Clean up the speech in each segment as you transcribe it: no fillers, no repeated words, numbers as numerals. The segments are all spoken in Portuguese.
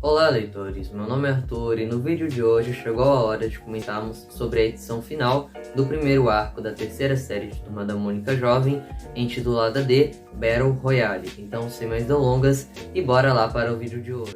Olá, leitores! Meu nome é Arthur e no vídeo de hoje chegou a hora de comentarmos sobre a edição final do primeiro arco da terceira série de Turma da Mônica Jovem, intitulada de Battle Royale. Então, sem mais delongas, e bora lá para o vídeo de hoje.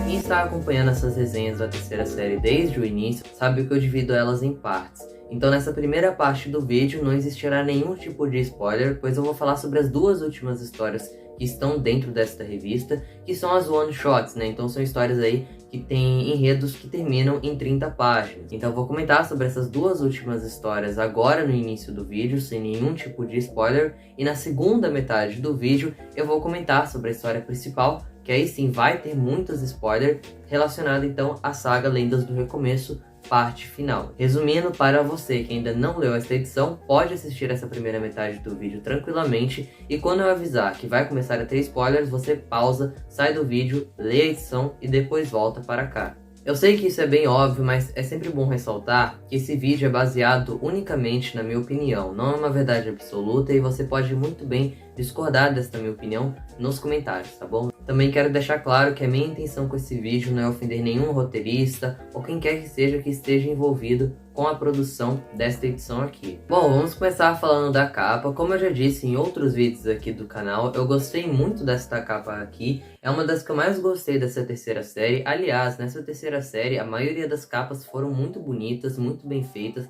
Quem está acompanhando essas resenhas da terceira série desde o início sabe que eu divido elas em partes. Então nessa primeira parte do vídeo não existirá nenhum tipo de spoiler, pois eu vou falar sobre as duas últimas histórias que estão dentro desta revista, que são as one-shots, né? Então são histórias aí que têm enredos que terminam em 30 páginas. Então eu vou comentar sobre essas duas últimas histórias agora no início do vídeo, sem nenhum tipo de spoiler, e na segunda metade do vídeo eu vou comentar sobre a história principal, que aí sim vai ter muitos spoilers, relacionado então à saga Lendas do Recomeço, parte final. Resumindo, para você que ainda não leu esta edição, pode assistir essa primeira metade do vídeo tranquilamente, e quando eu avisar que vai começar a ter spoilers, você pausa, sai do vídeo, lê a edição e depois volta para cá. Eu sei que isso é bem óbvio, mas é sempre bom ressaltar que esse vídeo é baseado unicamente na minha opinião, não é uma verdade absoluta, e você pode muito bem discordar desta minha opinião nos comentários, tá bom? Também quero deixar claro que a minha intenção com esse vídeo não é ofender nenhum roteirista ou quem quer que seja que esteja envolvido com a produção desta edição aqui. Bom, vamos começar falando da capa. Como eu já disse em outros vídeos aqui do canal, eu gostei muito desta capa aqui. É uma das que eu mais gostei dessa terceira série. Aliás, nessa terceira série, a maioria das capas foram muito bonitas, muito bem feitas.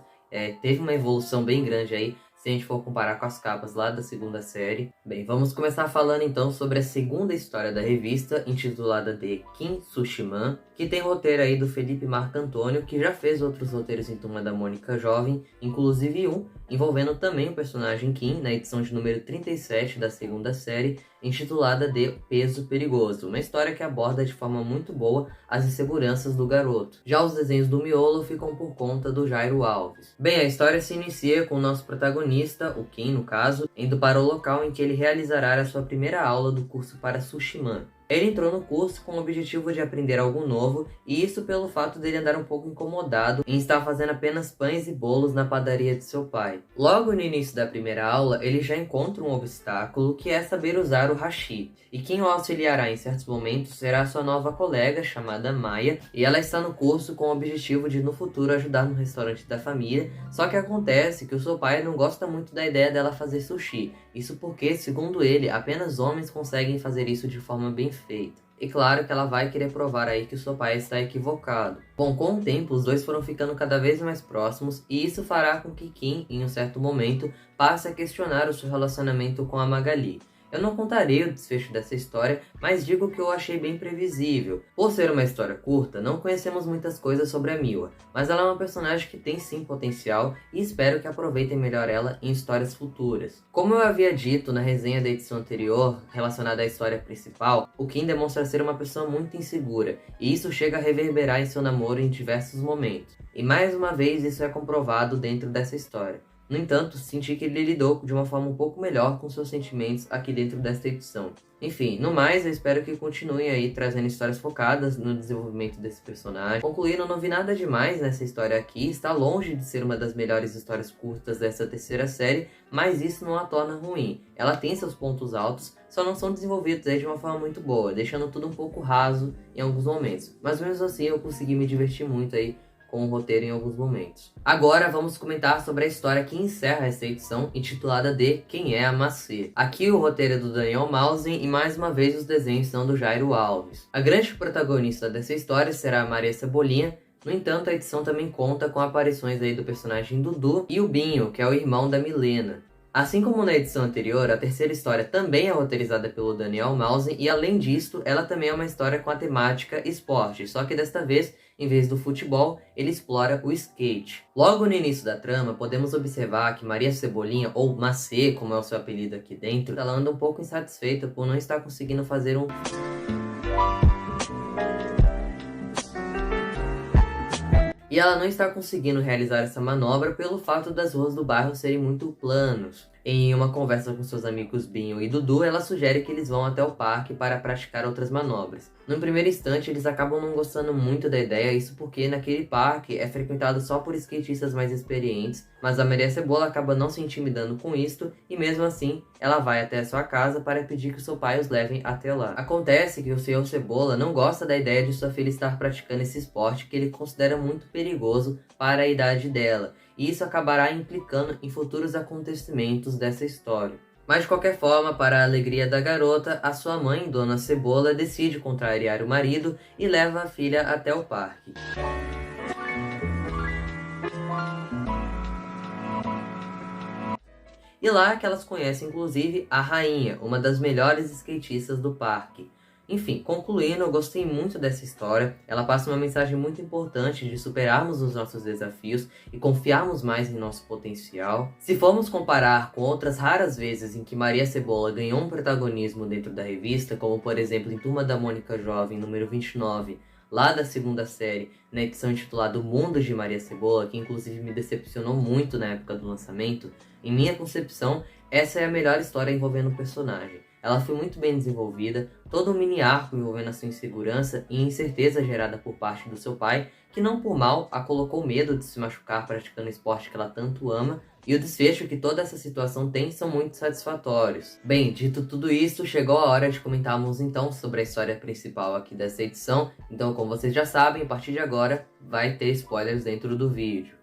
Teve uma evolução bem grande aí, se a gente for comparar com as capas lá da segunda série. Bem, vamos começar falando então sobre a segunda história da revista, intitulada de Kim Sushiman, que tem roteiro aí do Felipe Marco Antônio, que já fez outros roteiros em Turma da Mônica Jovem, inclusive um envolvendo também o personagem Kim, na edição de número 37 da segunda série, intitulada de Peso Perigoso, uma história que aborda de forma muito boa as inseguranças do garoto. Já os desenhos do miolo ficam por conta do Jairo Alves. Bem, a história se inicia com o nosso protagonista, o Kim no caso, indo para o local em que ele realizará a sua primeira aula do curso para Sushiman. Ele entrou no curso com o objetivo de aprender algo novo, e isso pelo fato dele andar um pouco incomodado em estar fazendo apenas pães e bolos na padaria de seu pai. Logo no início da primeira aula, ele já encontra um obstáculo, que é saber usar o hashi, e quem o auxiliará em certos momentos será sua nova colega, chamada Maya, e ela está no curso com o objetivo de no futuro ajudar no restaurante da família, só que acontece que o seu pai não gosta muito da ideia dela fazer sushi, isso porque, segundo ele, apenas homens conseguem fazer isso de forma bem feita. E claro que ela vai querer provar aí que o seu pai está equivocado. Bom, com o tempo, os dois foram ficando cada vez mais próximos, e isso fará com que Kim, em um certo momento, passe a questionar o seu relacionamento com a Magali. Eu não contarei o desfecho dessa história, mas digo que eu achei bem previsível. Por ser uma história curta, não conhecemos muitas coisas sobre a Miwa, mas ela é uma personagem que tem sim potencial, e espero que aproveitem melhor ela em histórias futuras. Como eu havia dito na resenha da edição anterior, relacionada à história principal, o Kim demonstra ser uma pessoa muito insegura, e isso chega a reverberar em seu namoro em diversos momentos. E mais uma vez isso é comprovado dentro dessa história. No entanto, senti que ele lidou de uma forma um pouco melhor com seus sentimentos aqui dentro desta edição. Enfim, no mais, eu espero que continuem aí trazendo histórias focadas no desenvolvimento desse personagem. Concluindo, não vi nada demais nessa história aqui, está longe de ser uma das melhores histórias curtas dessa terceira série, mas isso não a torna ruim. Ela tem seus pontos altos, só não são desenvolvidos aí de uma forma muito boa, deixando tudo um pouco raso em alguns momentos. Mas mesmo assim, eu consegui me divertir muito aí com o roteiro em alguns momentos. Agora vamos comentar sobre a história que encerra essa edição, intitulada de Quem é a Macê. Aqui o roteiro é do Daniel Mausen, e mais uma vez os desenhos são do Jairo Alves. A grande protagonista dessa história será a Maria Cebolinha. No entanto, a edição também conta com aparições aí do personagem Dudu e o Binho, que é o irmão da Milena. Assim como na edição anterior, a terceira história também é roteirizada pelo Daniel Mausen, e além disso, ela também é uma história com a temática esporte, só que desta vez, em vez do futebol, ele explora o skate. Logo no início da trama, podemos observar que Maria Cebolinha, ou Macê, como é o seu apelido aqui dentro, ela anda um pouco insatisfeita por não estar conseguindo fazer um... E ela não está conseguindo realizar essa manobra pelo fato das ruas do bairro serem muito planos. Em uma conversa com seus amigos Binho e Dudu, ela sugere que eles vão até o parque para praticar outras manobras. No primeiro instante, eles acabam não gostando muito da ideia, isso porque naquele parque é frequentado só por skatistas mais experientes, mas a Maria Cebola acaba não se intimidando com isto e mesmo assim ela vai até a sua casa para pedir que o seu pai os levem até lá. Acontece que o Senhor Cebola não gosta da ideia de sua filha estar praticando esse esporte que ele considera muito perigoso para a idade dela, e isso acabará implicando em futuros acontecimentos dessa história. Mas de qualquer forma, para a alegria da garota, a sua mãe, Dona Cebola, decide contrariar o marido e leva a filha até o parque. E lá que elas conhecem inclusive a rainha, uma das melhores skatistas do parque. Enfim, concluindo, eu gostei muito dessa história. Ela passa uma mensagem muito importante de superarmos os nossos desafios e confiarmos mais em nosso potencial. Se formos comparar com outras raras vezes em que Maria Cebola ganhou um protagonismo dentro da revista, como por exemplo em Turma da Mônica Jovem, número 29, lá da segunda série, na edição intitulada O Mundo de Maria Cebola, que inclusive me decepcionou muito na época do lançamento, em minha concepção, essa é a melhor história envolvendo o personagem. Ela foi muito bem desenvolvida, todo um mini arco envolvendo a sua insegurança e incerteza gerada por parte do seu pai, que não por mal a colocou medo de se machucar praticando o esporte que ela tanto ama, e o desfecho que toda essa situação tem são muito satisfatórios. Bem, dito tudo isso, chegou a hora de comentarmos então sobre a história principal aqui dessa edição, então como vocês já sabem, a partir de agora vai ter spoilers dentro do vídeo.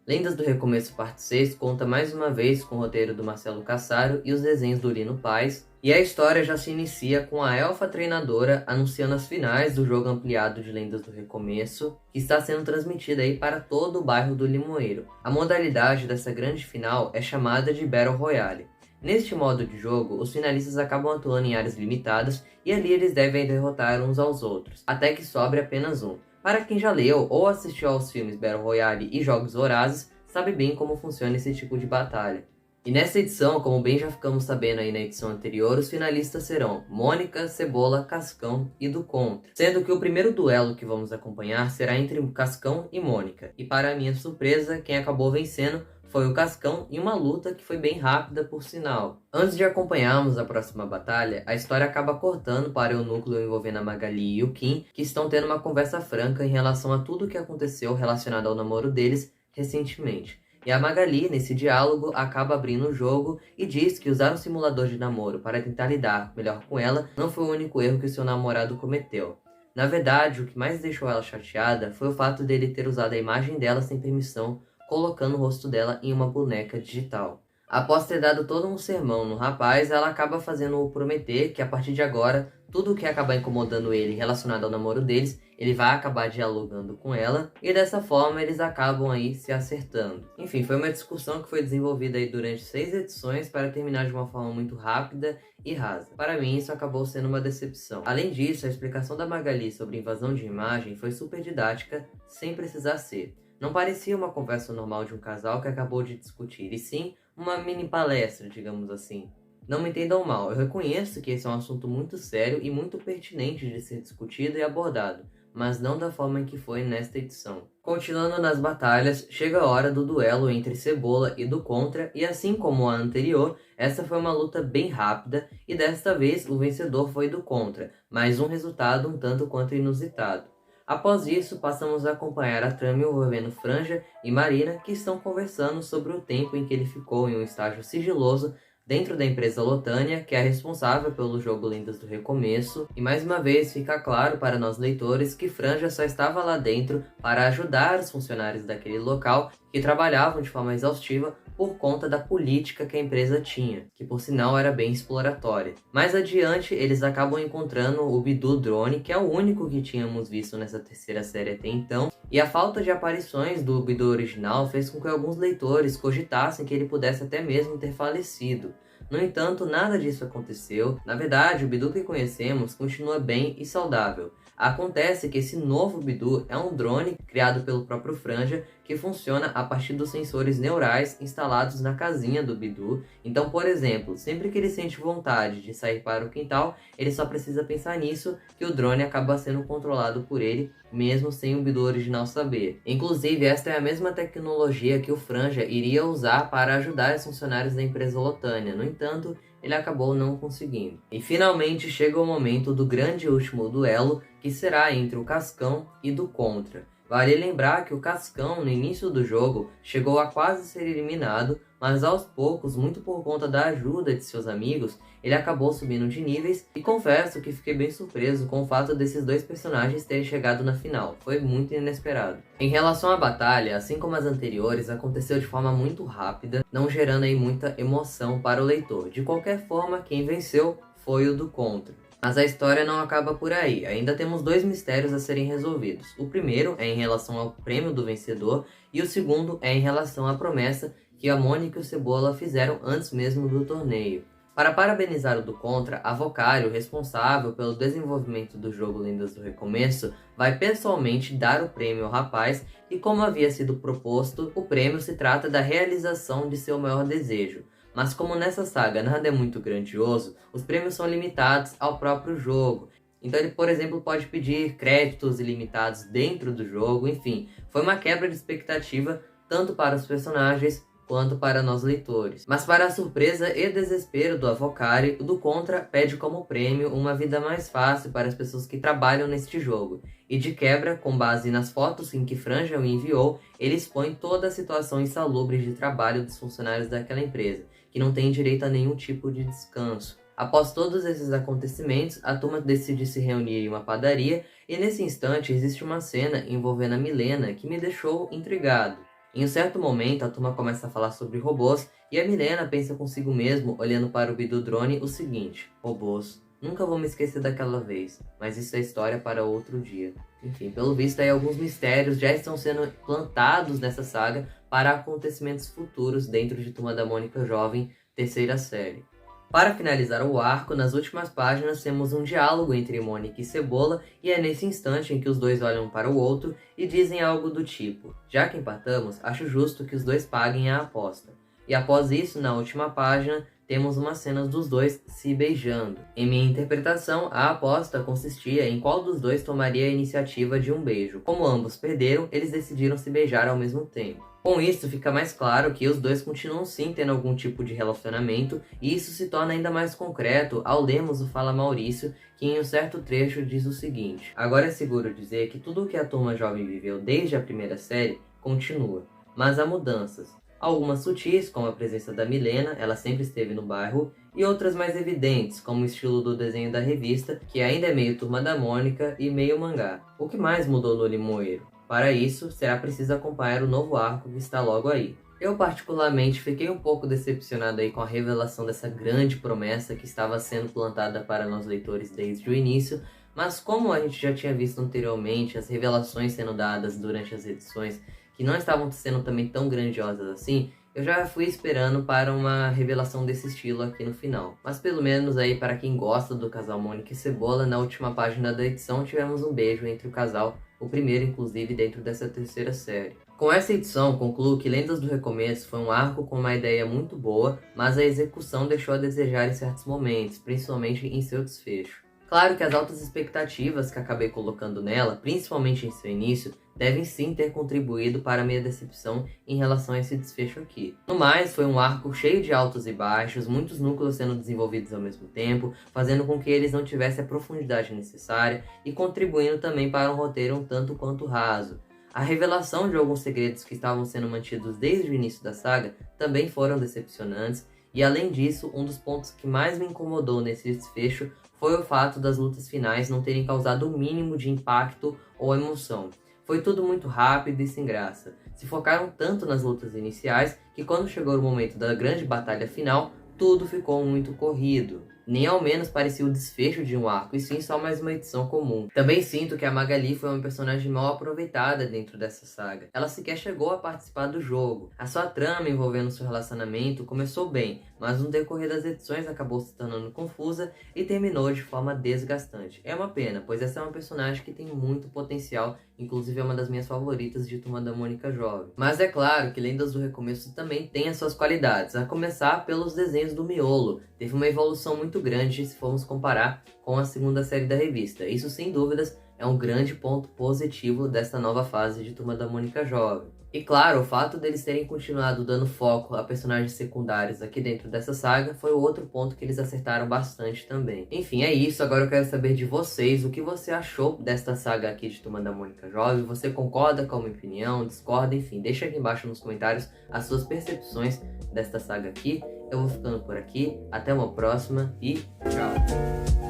Lendas do Recomeço Parte 6 conta mais uma vez com o roteiro do Marcelo Cassaro e os desenhos do Lino Paes, e a história já se inicia com a elfa treinadora anunciando as finais do jogo ampliado de Lendas do Recomeço, que está sendo transmitida aí para todo o bairro do Limoeiro. A modalidade dessa grande final é chamada de Battle Royale. Neste modo de jogo, os finalistas acabam atuando em áreas limitadas e ali eles devem derrotar uns aos outros, até que sobre apenas um. Para quem já leu ou assistiu aos filmes Battle Royale e Jogos Vorazes, sabe bem como funciona esse tipo de batalha. E nessa edição, como bem já ficamos sabendo aí na edição anterior, os finalistas serão Mônica, Cebola, Cascão e do Contra. Sendo que o primeiro duelo que vamos acompanhar será entre Cascão e Mônica. E para minha surpresa, quem acabou vencendo foi o Cascão em uma luta que foi bem rápida por sinal. Antes de acompanharmos a próxima batalha, a história acaba cortando para o núcleo envolvendo a Magali e o Kim, que estão tendo uma conversa franca em relação a tudo o que aconteceu relacionado ao namoro deles recentemente. E a Magali, nesse diálogo, acaba abrindo o jogo e diz que usar um simulador de namoro para tentar lidar melhor com ela não foi o único erro que o seu namorado cometeu. Na verdade, o que mais deixou ela chateada foi o fato dele ter usado a imagem dela sem permissão, colocando o rosto dela em uma boneca digital. Após ter dado todo um sermão no rapaz, ela acaba fazendo-o prometer que a partir de agora, tudo o que acabar incomodando ele relacionado ao namoro deles, ele vai acabar dialogando com ela, e dessa forma eles acabam aí se acertando. Enfim, foi uma discussão que foi desenvolvida aí durante 6 edições para terminar de uma forma muito rápida e rasa. Para mim, isso acabou sendo uma decepção. Além disso, a explicação da Magali sobre invasão de imagem foi super didática, sem precisar ser. Não parecia uma conversa normal de um casal que acabou de discutir, e sim uma mini palestra, digamos assim. Não me entendam mal, eu reconheço que esse é um assunto muito sério e muito pertinente de ser discutido e abordado, mas não da forma em que foi nesta edição. Continuando nas batalhas, chega a hora do duelo entre Cebola e do Contra, e assim como a anterior, essa foi uma luta bem rápida, e desta vez o vencedor foi do Contra, mas um resultado um tanto quanto inusitado. Após isso, passamos a acompanhar a trama envolvendo Franja e Marina, que estão conversando sobre o tempo em que ele ficou em um estágio sigiloso dentro da empresa Lotânia, que é responsável pelo jogo Lendas do Recomeço, e mais uma vez fica claro para nós leitores que Franja só estava lá dentro para ajudar os funcionários daquele local que trabalhavam de forma exaustiva por conta da política que a empresa tinha, que por sinal era bem exploratória. Mais adiante, eles acabam encontrando o Bidu Drone, que é o único que tínhamos visto nessa terceira série até então, e a falta de aparições do Bidu original fez com que alguns leitores cogitassem que ele pudesse até mesmo ter falecido. No entanto, nada disso aconteceu. Na verdade, o Bidu que conhecemos continua bem e saudável. Acontece que esse novo Bidu é um drone criado pelo próprio Franja, que funciona a partir dos sensores neurais instalados na casinha do Bidu. Então, por exemplo, sempre que ele sente vontade de sair para o quintal, ele só precisa pensar nisso, que o drone acaba sendo controlado por ele, mesmo sem o Bidu original saber. Inclusive, esta é a mesma tecnologia que o Franja iria usar para ajudar os funcionários da empresa Lotânia. No entanto, ele acabou não conseguindo. E finalmente chega o momento do grande último duelo, que será entre o Cascão e do Contra. Vale lembrar que o Cascão, no início do jogo, chegou a quase ser eliminado, mas aos poucos, muito por conta da ajuda de seus amigos, ele acabou subindo de níveis, e confesso que fiquei bem surpreso com o fato desses dois personagens terem chegado na final. Foi muito inesperado. Em relação à batalha, assim como as anteriores, aconteceu de forma muito rápida, não gerando aí muita emoção para o leitor. De qualquer forma, quem venceu foi o do Contra. Mas a história não acaba por aí, ainda temos dois mistérios a serem resolvidos. O primeiro é em relação ao prêmio do vencedor e o segundo é em relação à promessa que a Mônica e o Cebola fizeram antes mesmo do torneio. Para parabenizar o do Contra, a Vocário, responsável pelo desenvolvimento do jogo Lendas do Recomeço, vai pessoalmente dar o prêmio ao rapaz e, como havia sido proposto, o prêmio se trata da realização de seu maior desejo. Mas como nessa saga nada é muito grandioso, os prêmios são limitados ao próprio jogo. Então ele, por exemplo, pode pedir créditos ilimitados dentro do jogo, enfim. Foi uma quebra de expectativa tanto para os personagens quanto para nós leitores. Mas para a surpresa e desespero do Avocari, o do Contra pede como prêmio uma vida mais fácil para as pessoas que trabalham neste jogo. E de quebra, com base nas fotos em que Franja o enviou, ele expõe toda a situação insalubre de trabalho dos funcionários daquela empresa, que não tem direito a nenhum tipo de descanso. Após todos esses acontecimentos, a turma decide se reunir em uma padaria e nesse instante existe uma cena envolvendo a Milena que me deixou intrigado. Em um certo momento, a turma começa a falar sobre robôs e a Milena pensa consigo mesmo, olhando para o Bidudrone, o seguinte: robôs, nunca vou me esquecer daquela vez, mas isso é história para outro dia. Enfim, pelo visto aí alguns mistérios já estão sendo plantados nessa saga para acontecimentos futuros dentro de Turma da Mônica Jovem, terceira série. Para finalizar o arco, nas últimas páginas temos um diálogo entre Mônica e Cebola e é nesse instante em que os dois olham para o outro e dizem algo do tipo: já que empatamos, acho justo que os dois paguem a aposta. E após isso, na última página, temos uma cena dos dois se beijando. Em minha interpretação, a aposta consistia em qual dos dois tomaria a iniciativa de um beijo. Como ambos perderam, eles decidiram se beijar ao mesmo tempo. Com isso, fica mais claro que os dois continuam sim tendo algum tipo de relacionamento, e isso se torna ainda mais concreto ao lermos o Fala Maurício, que em um certo trecho diz o seguinte: agora é seguro dizer que tudo o que a turma jovem viveu desde a primeira série continua, mas há mudanças. Algumas sutis, como a presença da Milena, ela sempre esteve no bairro, e outras mais evidentes, como o estilo do desenho da revista, que ainda é meio Turma da Mônica e meio mangá. O que mais mudou no Limoeiro? Para isso, será preciso acompanhar o novo arco que está logo aí. Eu particularmente fiquei um pouco decepcionado aí com a revelação dessa grande promessa que estava sendo plantada para nós leitores desde o início, mas como a gente já tinha visto anteriormente, as revelações sendo dadas durante as edições que não estavam sendo também tão grandiosas assim, eu já fui esperando para uma revelação desse estilo aqui no final. Mas pelo menos aí para quem gosta do casal Mônica e Cebola, na última página da edição tivemos um beijo entre o casal, o primeiro inclusive dentro dessa terceira série. Com essa edição, concluo que Lendas do Recomeço foi um arco com uma ideia muito boa, mas a execução deixou a desejar em certos momentos, principalmente em seu desfecho. Claro que as altas expectativas que acabei colocando nela, principalmente em seu início, devem sim ter contribuído para a minha decepção em relação a esse desfecho aqui. No mais, foi um arco cheio de altos e baixos, muitos núcleos sendo desenvolvidos ao mesmo tempo, fazendo com que eles não tivessem a profundidade necessária e contribuindo também para um roteiro um tanto quanto raso. A revelação de alguns segredos que estavam sendo mantidos desde o início da saga também foram decepcionantes, e além disso, um dos pontos que mais me incomodou nesse desfecho foi o fato das lutas finais não terem causado o mínimo de impacto ou emoção. Foi tudo muito rápido e sem graça. Se focaram tanto nas lutas iniciais que quando chegou o momento da grande batalha final, tudo ficou muito corrido. Nem ao menos parecia o desfecho de um arco, e sim só mais uma edição comum. Também sinto que a Magali foi uma personagem mal aproveitada dentro dessa saga. Ela sequer chegou a participar do jogo. A sua trama envolvendo seu relacionamento começou bem, mas no decorrer das edições acabou se tornando confusa e terminou de forma desgastante. É uma pena, pois essa é uma personagem que tem muito potencial, inclusive é uma das minhas favoritas de Turma da Mônica Jovem. Mas é claro que Lendas do Recomeço também tem as suas qualidades, a começar pelos desenhos do miolo. Teve uma evolução muito grande se formos comparar com a segunda série da revista. Isso sem dúvidas é um grande ponto positivo dessa nova fase de Turma da Mônica Jovem. E claro, o fato deles terem continuado dando foco a personagens secundários aqui dentro dessa saga foi outro ponto que eles acertaram bastante também. Enfim, é isso. Agora eu quero saber de vocês o que você achou desta saga aqui de Turma da Mônica Jovem. Você concorda com a minha opinião? Discorda? Enfim, deixa aqui embaixo nos comentários as suas percepções desta saga aqui. Eu vou ficando por aqui. Até uma próxima e tchau!